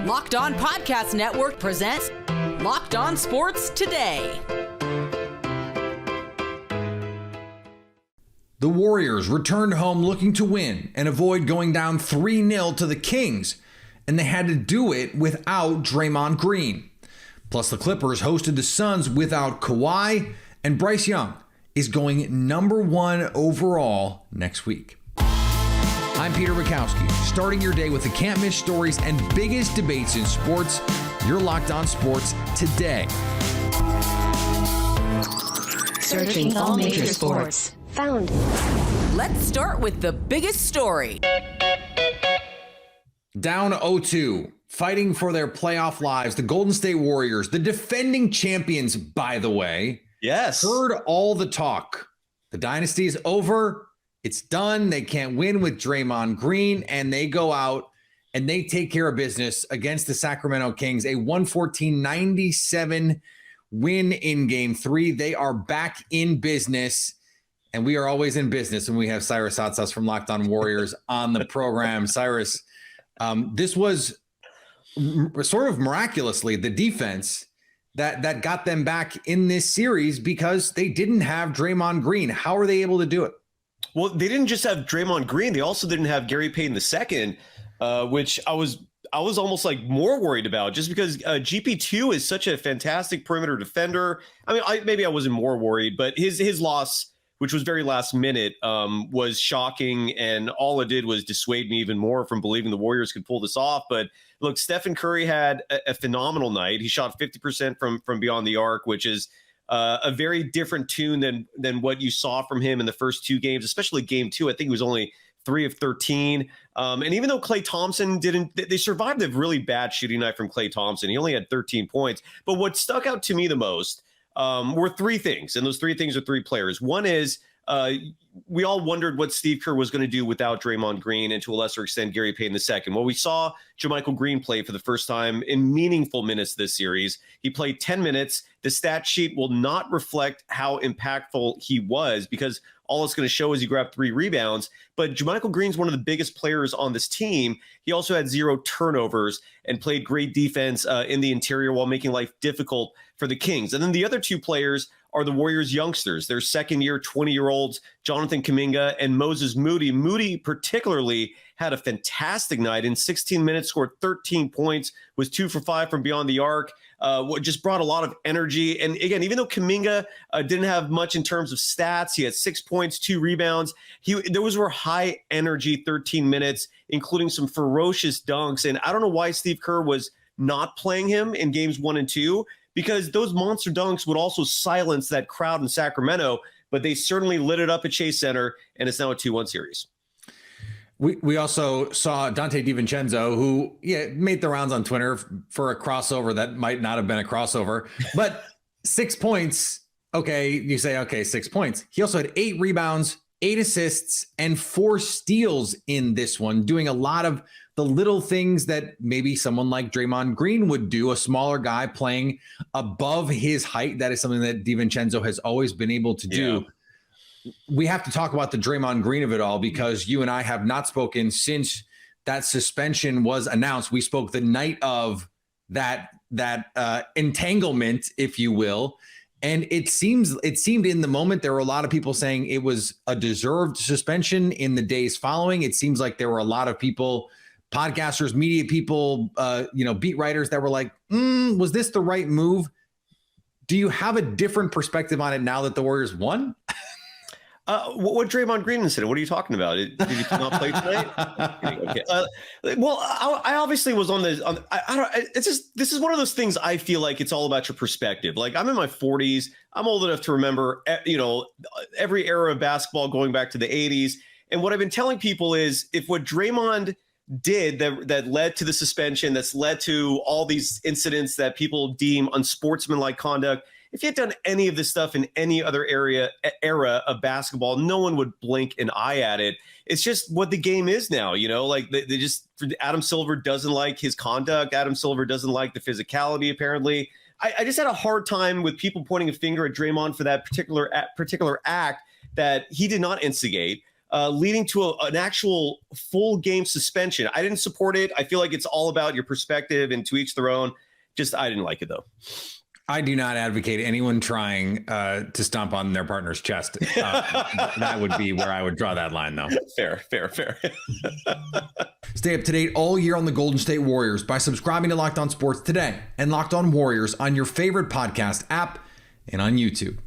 Locked On Podcast Network presents Locked On Sports Today. The Warriors returned home looking to win and avoid going down 3-0 to the Kings, and they had to do it without Draymond Green. Plus, the Clippers hosted the Suns without Kawhi, and Bryce Young is going number 1 overall next week. I'm Peter Bukowski, starting your day with the can't-miss stories and biggest debates in sports. You're Locked On Sports Today. Searching all major sports. Found. Let's start with the biggest story. Down 0-2, fighting for their playoff lives, the Golden State Warriors, the defending champions, by the way, yes, heard all the talk. The dynasty is over. It's done. They can't win with Draymond Green, and they go out and they take care of business against the Sacramento Kings, a 114-97 win in Game 3. They are back in business. And we are always in business when we have Cyrus Hatsas from Locked On Warriors on the program. Cyrus, this was sort of miraculously the defense that got them back in this series because they didn't have Draymond Green. How are they able to do it? Well, they didn't just have Draymond Green. They also didn't have Gary Payton II, which I was almost like more worried about just because GP2 is such a fantastic perimeter defender. I mean, maybe I wasn't more worried, but his loss, which was very last minute, was shocking. And all it did was dissuade me even more from believing the Warriors could pull this off. But look, Stephen Curry had a phenomenal night. He shot 50% from beyond the arc, which is a very different tune than what you saw from him in the first 2 games, especially Game 2. I think he was only 3 of 13. And even though Klay Thompson they survived a really bad shooting night from Klay Thompson. He only had 13 points. But what stuck out to me the most were 3 things, and those 3 things are 3 players. One is we all wondered what Steve Kerr was going to do without Draymond Green and to a lesser extent Gary Payton II. Well, we saw JaMychal Green play for the first time in meaningful minutes this series. He played 10 minutes. The stat sheet will not reflect how impactful he was because all it's going to show is he grabbed 3 rebounds. But JaMychal Green's one of the biggest players on this team. He also had 0 turnovers and played great defense in the interior while making life difficult for the Kings. And then the other 2 players are the Warriors youngsters, their second-year, 20-year-olds, Jonathan Kuminga and Moses Moody. Moody particularly had a fantastic night. In 16 minutes, scored 13 points, was 2 for 5 from beyond the arc, just brought a lot of energy. And again, even though Kuminga didn't have much in terms of stats, he had 6 points, 2 rebounds. Those were high-energy 13 minutes, including some ferocious dunks. And I don't know why Steve Kerr was not playing him in games 1 and 2, because those monster dunks would also silence that crowd in Sacramento, but they certainly lit it up at Chase Center, and it's now a 2-1 series. We also saw Dante DiVincenzo, who made the rounds on Twitter for a crossover that might not have been a crossover, but 6 points. Okay, you say, okay, 6 points. He also had 8 rebounds, 8 assists, and 4 steals in this one, doing a lot of the little things that maybe someone like Draymond Green would do, a smaller guy playing above his height. That is something that DiVincenzo has always been able to do. Yeah. We have to talk about the Draymond Green of it all because you and I have not spoken since that suspension was announced. We spoke the night of that entanglement, if you will. And it seemed in the moment, there were a lot of people saying it was a deserved suspension. In the days following, it seems like there were a lot of people, podcasters, media people, beat writers that were like, was this the right move? Do you have a different perspective on it now that the Warriors won? What Draymond Green incident? What are you talking about? Did he not play tonight? Okay. Well, I obviously was on the. This is one of those things. I feel like it's all about your perspective. Like I'm in my 40s. I'm old enough to remember, every era of basketball going back to the 80s. And what I've been telling people is, if what Draymond did that led to the suspension, that's led to all these incidents that people deem unsportsmanlike conduct, if he had done any of this stuff in any other era of basketball, no one would blink an eye at it. It's just what the game is now, like they just, Adam Silver doesn't like his conduct. Adam Silver doesn't like the physicality, apparently. I just had a hard time with people pointing a finger at Draymond for that particular act that he did not instigate. leading to an actual full game suspension. I didn't support it. I feel like it's all about your perspective and to each their own. I didn't like it, though. I do not advocate anyone trying to stomp on their partner's chest. That would be where I would draw that line, though. Fair. Stay up to date all year on the Golden State Warriors by subscribing to Locked On Sports today and Locked On Warriors on your favorite podcast app and on YouTube.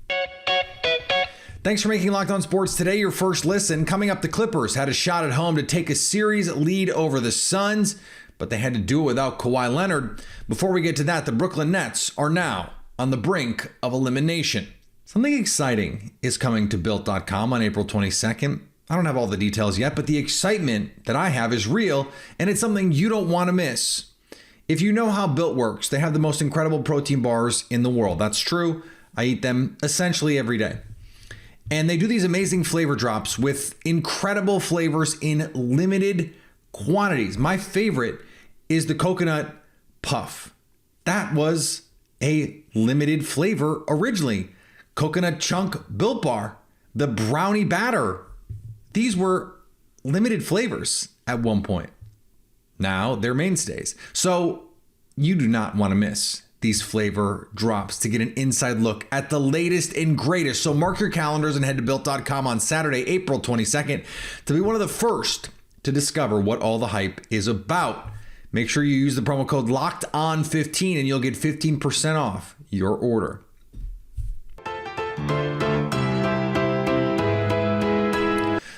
Thanks for making Locked On Sports today your first listen. Coming up, the Clippers had a shot at home to take a series lead over the Suns, but they had to do it without Kawhi Leonard. Before we get to that, the Brooklyn Nets are now on the brink of elimination. Something exciting is coming to Built.com on April 22nd. I don't have all the details yet, but the excitement that I have is real, and it's something you don't want to miss. If you know how Built works, they have the most incredible protein bars in the world. That's true. I eat them essentially every day. And they do these amazing flavor drops with incredible flavors in limited quantities. My favorite is the coconut puff. That was a limited flavor originally. Coconut chunk Built Bar, the brownie batter. These were limited flavors at one point. Now they're mainstays. So you do not want to miss these flavor drops to get an inside look at the latest and greatest. So mark your calendars and head to Built.com on Saturday, April 22nd to be one of the first to discover what all the hype is about. Make sure you use the promo code LOCKEDON15 and you'll get 15% off your order.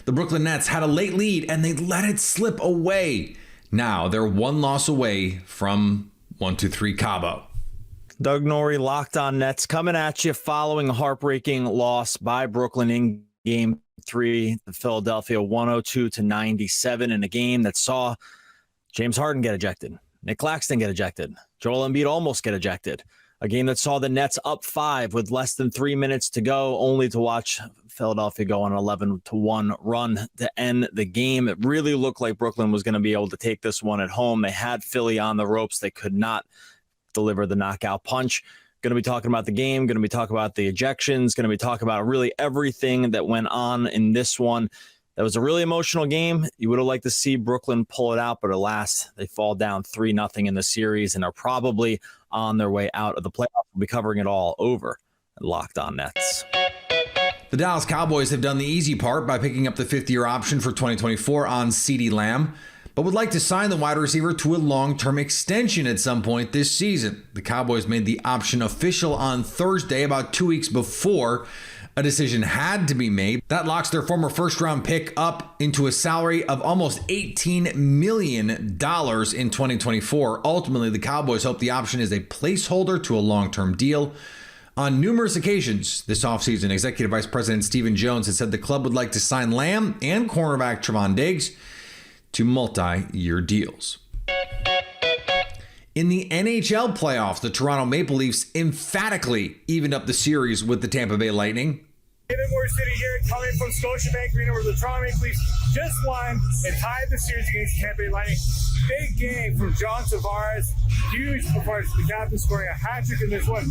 The Brooklyn Nets had a late lead and they let it slip away. Now they're one loss away from 1-2-3 Cabo. Doug Norrie, Locked On Nets, coming at you following a heartbreaking loss by Brooklyn in Game 3 to Philadelphia, 102-97 in a game that saw James Harden get ejected, Nick Claxton get ejected, Joel Embiid almost get ejected. A game that saw the Nets up 5 with less than 3 minutes to go, only to watch Philadelphia go on an 11-1 run to end the game. It really looked like Brooklyn was going to be able to take this one at home. They had Philly on the ropes. They could not deliver the knockout punch. Going to be talking about the game, going to be talking about the ejections, going to be talking about really everything that went on in this one. That was a really emotional game. You would have liked to see Brooklyn pull it out, but alas, they fall down 3-0 in the series and are probably on their way out of the playoffs. We'll be covering it all over at Locked On Nets. The Dallas Cowboys have done the easy part by picking up the fifth-year option for 2024 on Cee Dee Lamb, but would like to sign the wide receiver to a long-term extension at some point this season. The Cowboys made the option official on Thursday, about 2 weeks before a decision had to be made. That locks their former first-round pick up into a salary of almost $18 million in 2024. Ultimately, the Cowboys hope the option is a placeholder to a long-term deal. On numerous occasions this offseason, Executive Vice President Stephen Jones has said the club would like to sign Lamb and cornerback Trevon Diggs to multi-year deals. In the NHL playoffs, the Toronto Maple Leafs emphatically evened up the series with the Tampa Bay Lightning. More City here, coming from Scotiabank Arena, where the Toronto Maple Leafs just won and tied the series against the Tampa Bay Lightning. Big game from John Tavares. Huge performance. The captain scoring a hat trick in this one.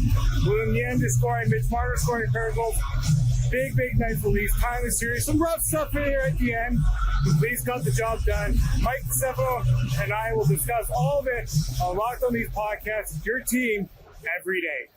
William Yen scoring, Mitch Marner scoring a pair of goals. Big night for the Leafs. Tying the series. Some rough stuff in here at the end. The Leafs got the job done. Mike Stefano and I will discuss all of it on Locked On These podcasts. Your team every day.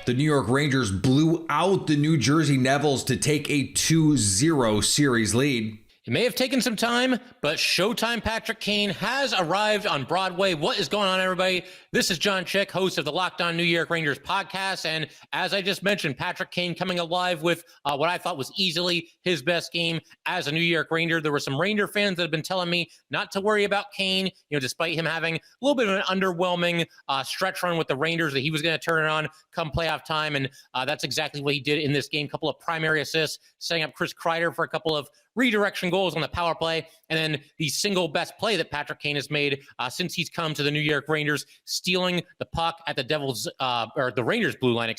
The New York Rangers blew out the New Jersey Devils to take a 2-0 series lead. It may have taken some time, but Showtime Patrick Kane has arrived on Broadway. What is going on, everybody? This is John Chick, host of the Locked On New York Rangers podcast. And as I just mentioned, Patrick Kane coming alive with what I thought was easily his best game as a New York Ranger. There were some Ranger fans that have been telling me not to worry about Kane, despite him having a little bit of an underwhelming stretch run with the Rangers, that he was going to turn it on come playoff time. And that's exactly what he did in this game. A couple of primary assists, setting up Chris Kreider for a couple of redirection goals on the power play, and then the single best play that Patrick Kane has made since he's come to the New York Rangers, stealing the puck at the Devils or the Rangers blue line,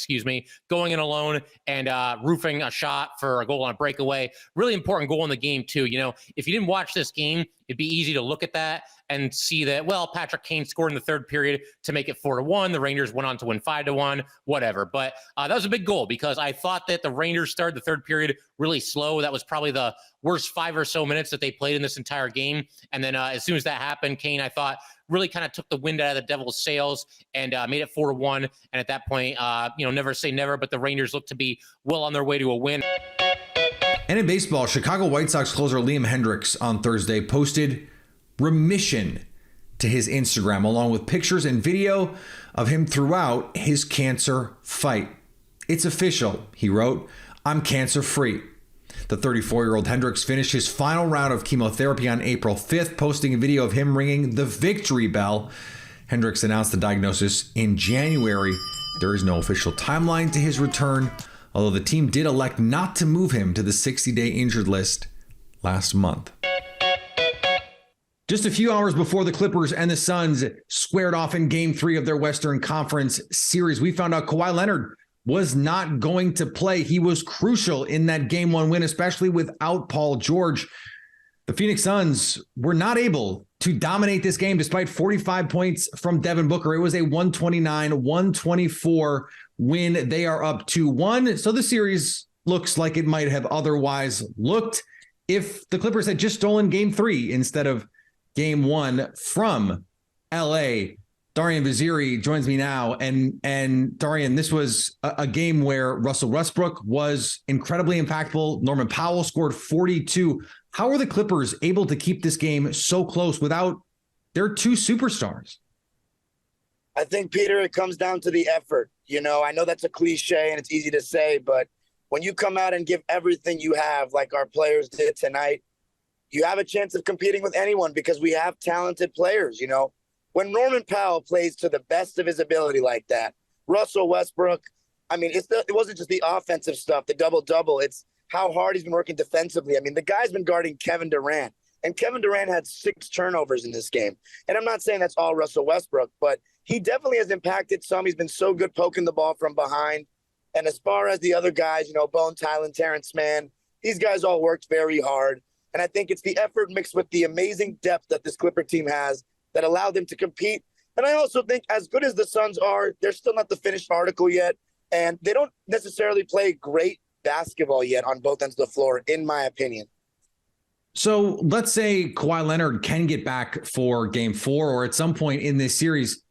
going in alone and roofing a shot for a goal on a breakaway. Really important goal in the game too. If you didn't watch this game, it'd be easy to look at that and see that, well, Patrick Kane scored in the third period to make it 4-1. The Rangers went on to win 5-1, whatever. But that was a big goal because I thought that the Rangers started the third period really slow. That was probably the worst 5 or so minutes that they played in this entire game. And then as soon as that happened, Kane, I thought, really kind of took the wind out of the Devils' sails and made it 4-1. And at that point, never say never, but the Rangers looked to be well on their way to a win. And in baseball, Chicago White Sox closer Liam Hendrix on Thursday posted remission to his Instagram, along with pictures and video of him throughout his cancer fight. It's official, he wrote. I'm cancer-free. The 34-year-old Hendrix finished his final round of chemotherapy on April 5th, posting a video of him ringing the victory bell. Hendrix announced the diagnosis in January. There is no official timeline to his return, although the team did elect not to move him to the 60-day injured list last month. Just a few hours before the Clippers and the Suns squared off in Game 3 of their Western Conference series, we found out Kawhi Leonard was not going to play. He was crucial in that Game 1 win, especially without Paul George. The Phoenix Suns were not able to dominate this game despite 45 points from Devin Booker. It was a 129-124 win. They are up 2-1. So the series looks like it might have otherwise looked if the Clippers had just stolen Game 3 instead of Game 1 from LA. Darian Vaziri joins me now. And Darian, this was a game where Russell Westbrook was incredibly impactful. Norman Powell scored 42. How are the Clippers able to keep this game so close without their two superstars? I think, Peter, it comes down to the effort. I know that's a cliche and it's easy to say, but when you come out and give everything you have, like our players did tonight, you have a chance of competing with anyone because we have talented players. When Norman Powell plays to the best of his ability like that, Russell Westbrook, it wasn't just the offensive stuff, the double-double. It's how hard he's been working defensively. The guy's been guarding Kevin Durant, and Kevin Durant had 6 turnovers in this game. And I'm not saying that's all Russell Westbrook, but he definitely has impacted some. He's been so good poking the ball from behind. And as far as the other guys, Bone Tylen, Terrence Mann, these guys all worked very hard. And I think it's the effort mixed with the amazing depth that this Clipper team has that allowed them to compete. And I also think as good as the Suns are, they're still not the finished article yet. And they don't necessarily play great basketball yet on both ends of the floor, in my opinion. So let's say Kawhi Leonard can get back for Game 4 or at some point in this series.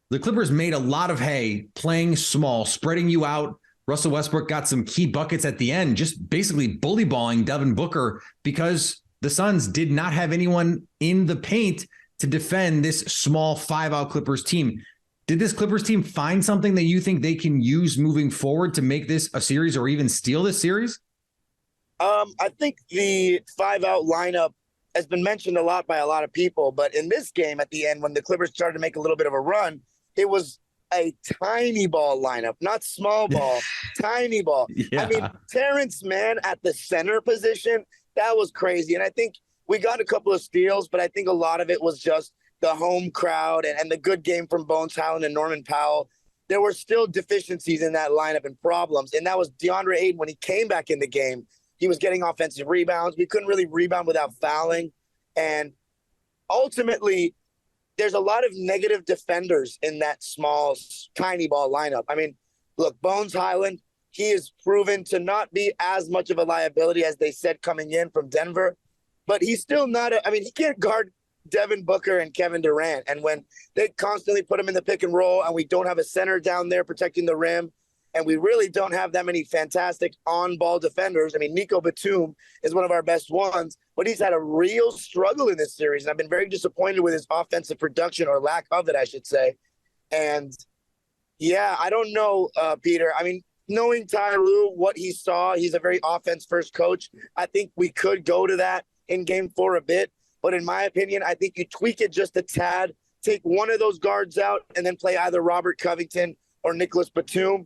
The Clippers made a lot of hay playing small, spreading you out. Russell Westbrook got some key buckets at the end, just basically bully balling Devin Booker because the Suns did not have anyone in the paint to defend this small 5-out Clippers team. Did this Clippers team find something that you think they can use moving forward to make this a series or even steal this series? I think the 5-out lineup has been mentioned a lot by a lot of people, but in this game at the end, when the Clippers started to make a little bit of a run, it was a tiny ball lineup, not small ball, tiny ball. Yeah. Terrence Mann at the center position, that was crazy. And I think we got a couple of steals, but I think a lot of it was just the home crowd and the good game from Bone Tylen and Norman Powell. There were still deficiencies in that lineup and problems. And that was DeAndre Ayton when he came back in the game. He was getting offensive rebounds. We couldn't really rebound without fouling. And ultimately, there's a lot of negative defenders in that small, tiny ball lineup. Look, Bones Highland, he is proven to not be as much of a liability as they said coming in from Denver, but he's still not he can't guard Devin Booker and Kevin Durant. And when they constantly put him in the pick and roll and we don't have a center down there protecting the rim, and we really don't have that many fantastic on-ball defenders. Nico Batum is one of our best ones, but he's had a real struggle in this series. And I've been very disappointed with his offensive production, or lack of it, I should say. And yeah, I don't know, Peter. Knowing Ty Lue, what he saw, he's a very offense-first coach. I think we could go to that in Game 4 a bit. But in my opinion, I think you tweak it just a tad, take one of those guards out, and then play either Robert Covington or Nicholas Batum.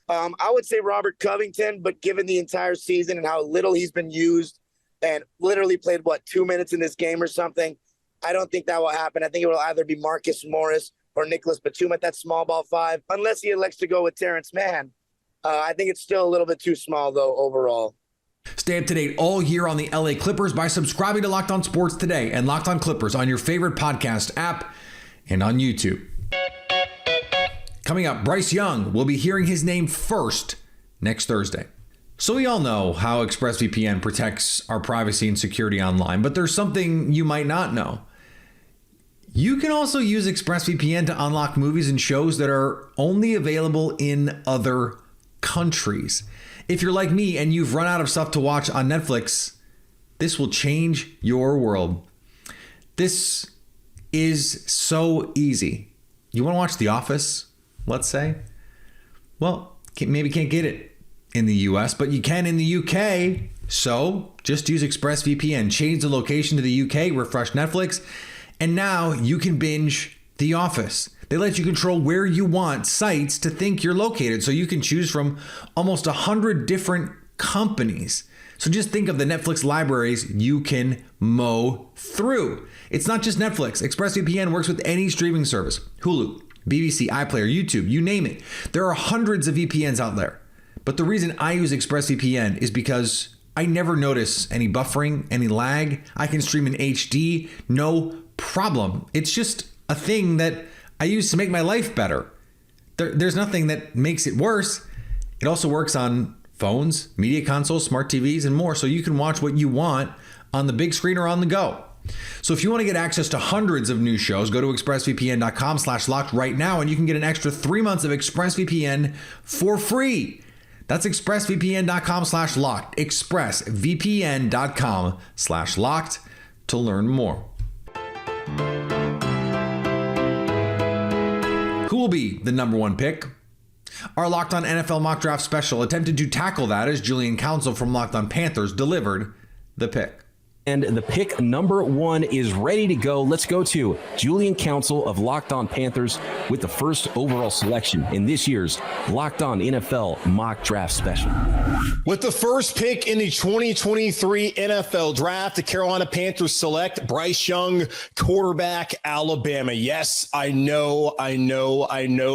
I would say Robert Covington, but given the entire season and how little he's been used and literally played, 2 minutes in this game or something, I don't think that will happen. I think it will either be Marcus Morris or Nicholas Batum at that small ball 5, unless he elects to go with Terrence Mann. I think it's still a little bit too small, though, overall. Stay up to date all year on the LA Clippers by subscribing to Locked On Sports today and Locked On Clippers on your favorite podcast app and on YouTube. Coming up, Bryce Young will be hearing his name first next Thursday. So we all know how ExpressVPN protects our privacy and security online, but there's something you might not know. You can also use ExpressVPN to unlock movies and shows that are only available in other countries. If you're like me and you've run out of stuff to watch on Netflix, this will change your world. This is so easy. You want to watch The Office, let's say? Well, maybe can't get it in the US, but you can in the UK. So just use ExpressVPN, change the location to the UK, refresh Netflix, and now you can binge The Office. They let you control where you want sites to think you're located, so you can choose from almost 100 different companies. So just think of the Netflix libraries you can mow through. It's not just Netflix. ExpressVPN works with any streaming service. Hulu, BBC, iPlayer, YouTube, you name it. There are hundreds of VPNs out there. But the reason I use ExpressVPN is because I never notice any buffering, any lag. I can stream in HD, no problem. It's just a thing that I use to make my life better. There's nothing that makes it worse. It also works on phones, media consoles, smart TVs, and more, so you can watch what you want on the big screen or on the go. So if you want to get access to hundreds of new shows, go to expressvpn.com/locked right now, and you can get an extra 3 months of ExpressVPN for free. That's expressvpn.com/locked. expressvpn.com/locked to learn more. Who will be the number one pick? Our Locked On NFL mock draft special attempted to tackle that as Julian Council from Locked On Panthers delivered the pick. And the pick number one is ready to go. Let's go to Julian Council of Locked On Panthers with the first overall selection in this year's Locked On NFL mock draft special. With the first pick in the 2023 NFL draft, the Carolina Panthers select Bryce Young, quarterback, Alabama. Yes, I know.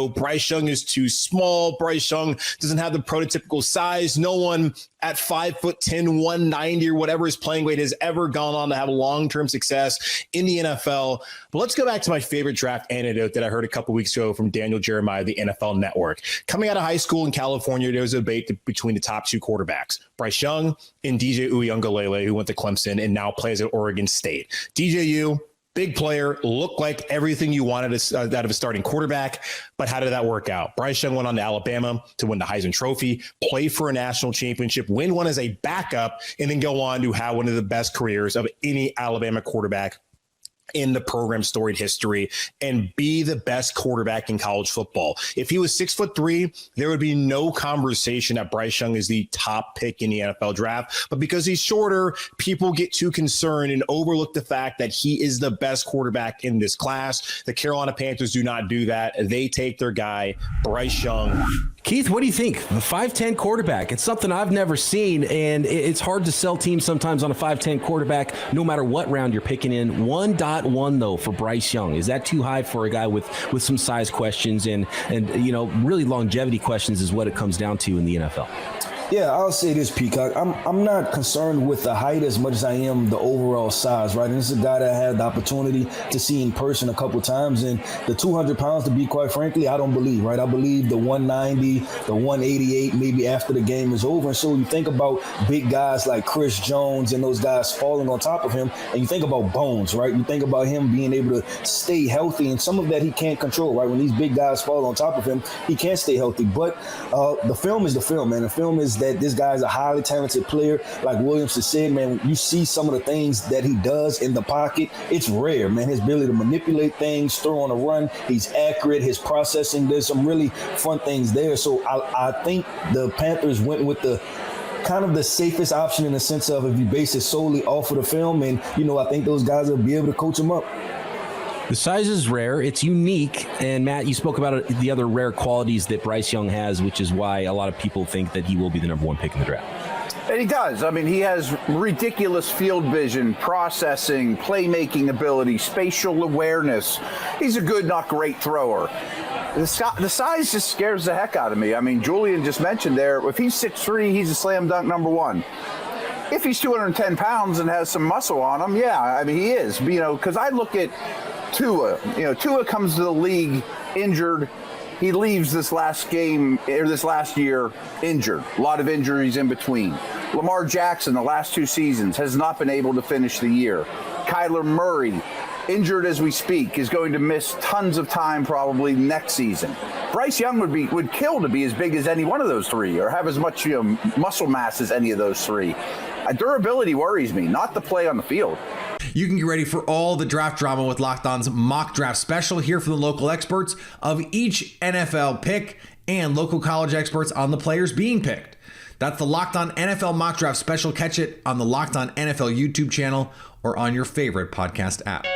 Bryce Young is too small. Bryce Young doesn't have the prototypical size. No one at 5'10", 190 or whatever his playing weight has ever gone on to have long-term success in the NFL. But let's go back to my favorite draft anecdote that I heard a couple weeks ago from Daniel Jeremiah, the NFL Network. Coming out of high school in California, there was a debate between the top two quarterbacks, Bryce Young and DJ Uiagalelei, who went to Clemson and now plays at Oregon State. DJU, big player, looked like everything you wanted out of a starting quarterback, but how did that work out? Bryce Young went on to Alabama to win the Heisman Trophy, play for a national championship, win one as a backup, and then go on to have one of the best careers of any Alabama quarterback in the program's storied history and be the best quarterback in college football. If he was 6'3", there would be no conversation that Bryce Young is the top pick in the NFL draft. But because he's shorter, people get too concerned and overlook the fact that he is the best quarterback in this class. The Carolina Panthers do not do that. They take their guy, Bryce Young. Keith, what do you think? The 5'10 quarterback. It's something I've never seen, and it's hard to sell teams sometimes on a 5'10 quarterback, no matter what round you're picking in. 1.1, though, for Bryce Young. Is that too high for a guy with some size questions and really longevity questions is what it comes down to in the NFL? Yeah, I'll say this, Peacock. I'm not concerned with the height as much as I am the overall size, right? And this is a guy that I had the opportunity to see in person a couple times. And the 200 pounds, to be quite frankly, I don't believe, right? I believe the 190, the 188, maybe after the game is over. And so you think about big guys like Chris Jones and those guys falling on top of him, and you think about Bones, right? You think about him being able to stay healthy, and some of that he can't control, right? When these big guys fall on top of him, he can't stay healthy. But the film is the film, man. The film is that this guy is a highly talented player. Like Williams has said, man, you see some of the things that he does in the pocket. It's rare, man. His ability to manipulate things, throw on a run. He's accurate. His processing, there's some really fun things there. So I think the Panthers went with the kind of the safest option in the sense of if you base it solely off of the film. And, I think those guys will be able to coach him up. The size is rare. It's unique. And, Matt, you spoke about the other rare qualities that Bryce Young has, which is why a lot of people think that he will be the number one pick in the draft. And he does. I mean, he has ridiculous field vision, processing, playmaking ability, spatial awareness. He's a good, not great thrower. The size just scares the heck out of me. I mean, Julian just mentioned there, if he's 6'3", he's a slam dunk number one. If he's 210 pounds and has some muscle on him, yeah, I mean, he is. You know, because I look at Tua. You know, Tua comes to the league injured. He leaves this last game, or this last year, injured. A lot of injuries in between. Lamar Jackson, the last 2 seasons, has not been able to finish the year. Kyler Murray, injured as we speak, is going to miss tons of time probably next season. Bryce Young would kill to be as big as any one of those 3, or have as much muscle mass as any of those 3. Durability worries me, not the play on the field. You can get ready for all the draft drama with Locked On's mock draft special. Hear from the local experts of each NFL pick and local college experts on the players being picked. That's the Locked On NFL mock draft special. Catch it on the Locked On NFL YouTube channel or on your favorite podcast app.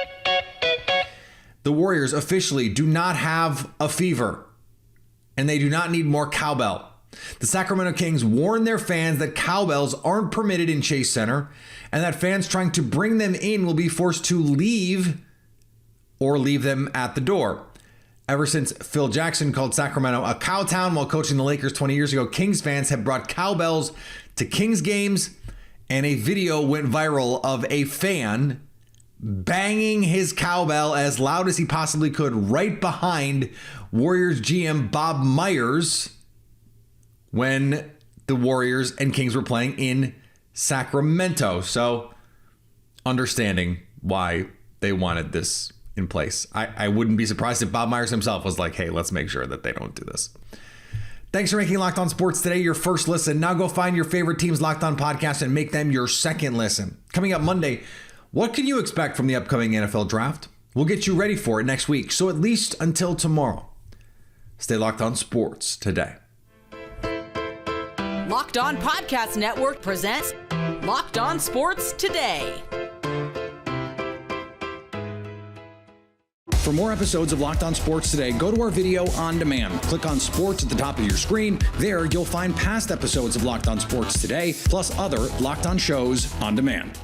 The Warriors officially do not have a fever, and they do not need more cowbell. The Sacramento Kings warned their fans that cowbells aren't permitted in Chase Center, and that fans trying to bring them in will be forced to leave or leave them at the door. Ever since Phil Jackson called Sacramento a cow town while coaching the Lakers 20 years ago, Kings fans have brought cowbells to Kings games, and a video went viral of a fan banging his cowbell as loud as he possibly could right behind Warriors GM Bob Myers when the Warriors and Kings were playing in Sacramento. So understanding why they wanted this in place. I wouldn't be surprised if Bob Myers himself was like, hey, let's make sure that they don't do this. Thanks for making Locked On Sports today your first listen. Now go find your favorite team's Locked On podcast and make them your second listen. Coming up Monday, what can you expect from the upcoming NFL draft? We'll get you ready for it next week. So at least until tomorrow, stay Locked On Sports today. Locked On Podcast Network presents Locked On Sports Today. For more episodes of Locked On Sports Today, go to our video on demand. Click on Sports at the top of your screen. There, you'll find past episodes of Locked On Sports Today, plus other Locked On shows on demand.